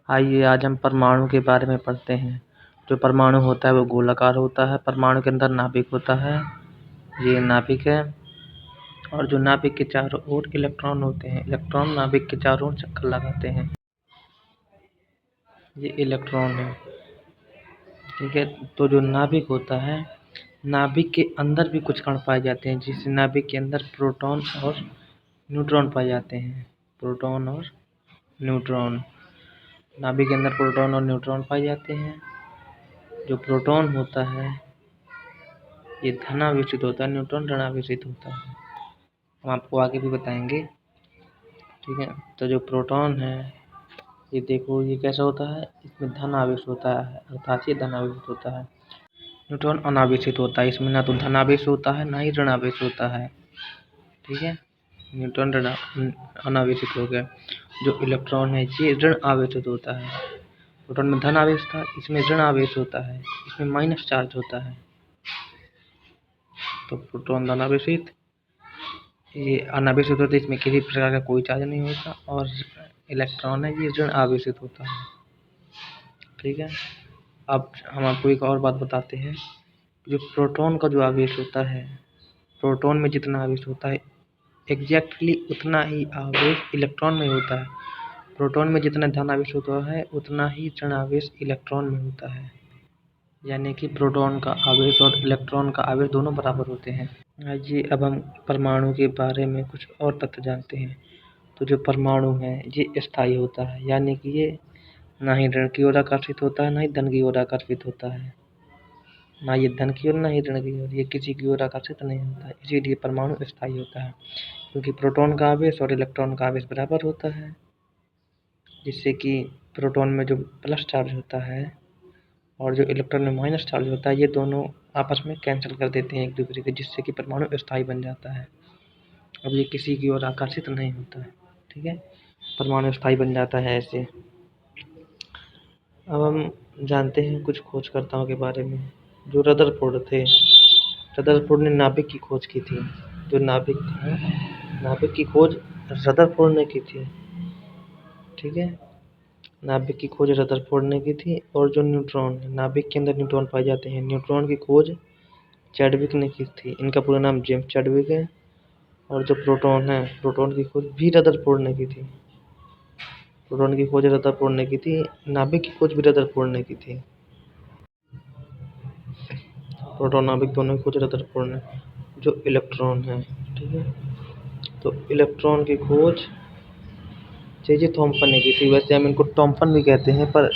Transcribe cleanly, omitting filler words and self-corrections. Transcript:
आइए आज हम परमाणु के बारे में पढ़ते हैं। जो परमाणु होता है वो गोलाकार होता है। परमाणु के अंदर नाभिक होता है, ये नाभिक है। और जो नाभिक के चारों ओर इलेक्ट्रॉन होते हैं, इलेक्ट्रॉन नाभिक के चारों ओर चक्कर लगाते हैं, ये इलेक्ट्रॉन है। ठीक है, तो जो नाभिक होता है, नाभिक के अंदर भी कुछ कण पाए जाते हैं, जिस नाभिक के अंदर प्रोटॉन और न्यूट्रॉन पाए जाते हैं। प्रोटॉन और न्यूट्रॉन, नाभिक के अंदर प्रोटॉन और न्यूट्रॉन पाए जाते हैं। जो प्रोटॉन होता है ये धनावेशित होता है, न्यूट्रॉन ऋणावेशित होता है। हम आपको आगे भी बताएंगे। ठीक है, तो जो प्रोटॉन है ये देखो, ये कैसा होता है, इसमें धन आवेश होता है, अर्थात ये धनावेशित होता है। न्यूट्रॉन अनावेशित होता है, इसमें ना तो धनावेश होता है ना ही ऋणावेश होता है। ठीक है, न्यूट्रॉन अनावेशित हो गया। जो इलेक्ट्रॉन है ये ऋण आवेशित होता है। प्रोटॉन में धन आवेश था, इसमें ऋण आवेश होता है, इसमें माइनस चार्ज होता है। तो प्रोटॉन धनावेशित, ये अनावेशित होता है, इसमें किसी प्रकार का कोई चार्ज नहीं होता। और इलेक्ट्रॉन है ये ऋण आवेशित होता है। ठीक है, अब हम आपको एक और बात बताते हैं। जो प्रोटॉन का जो आवेश होता है, प्रोटॉन में जितना आवेश होता है एग्जैक्टली उतना ही आवेश इलेक्ट्रॉन में होता है। प्रोटॉन में जितना धन आवेश होता है उतना ही ऋण आवेश इलेक्ट्रॉन में होता है। यानी कि प्रोटॉन का आवेश और इलेक्ट्रॉन का आवेश दोनों बराबर होते हैं। आइए अब हम परमाणु के बारे में कुछ और तथ्य जानते हैं। तो जो परमाणु है ये स्थायी होता है, यानी कि ये ना ही ऋण की ओर आकर्षित होता है ना ही धन की ओर आकर्षित होता है। ना ये धन की ओर ना ही ऋण की ओर, ये किसी की ओर आकर्षित नहीं होता है। इसीलिए परमाणु स्थायी होता है, क्योंकि प्रोटॉन का आवेश और इलेक्ट्रॉन का आवेश बराबर होता है। जिससे कि प्रोटॉन में जो प्लस चार्ज होता है और जो इलेक्ट्रॉन में माइनस चार्ज होता है, ये दोनों आपस में कैंसिल कर देते हैं एक दूसरे के, जिससे कि परमाणु स्थायी बन जाता है। अब ये किसी की ओर आकर्षित नहीं होता है। ठीक है, परमाणु स्थायी बन जाता है ऐसे। अब हम जानते हैं कुछ खोजकर्ताओं के बारे में। जो रदरफोर्ड थे, रदरफोर्ड ने नाभिक की खोज की थी। जो नाभिक था, नाभिक की खोज रदरफोर्ड ने की थी। ठीक है, नाभिक की खोज रदरफोर्ड ने की थी। और जो न्यूट्रॉन, नाभिक के अंदर न्यूट्रॉन पाए जाते हैं, न्यूट्रॉन की खोज चैडविक ने की थी। इनका पूरा नाम जेम्स चैडविक है। और जो प्रोटॉन है, प्रोटॉन की खोज भी रदरफोर्ड ने की थी। प्रोटॉन की खोज रदरफोर्ड ने की थी, नाभिक की खोज भी रदरफोर्ड ने की थी। प्रोटॉन नाभिक दोनों की खोज रदरफोर्ड ने। जो इलेक्ट्रॉन है, ठीक है, तो इलेक्ट्रॉन की खोज जे जे थॉम्पसन ने की थी। वैसे हम इनको थॉम्पसन भी कहते हैं, पर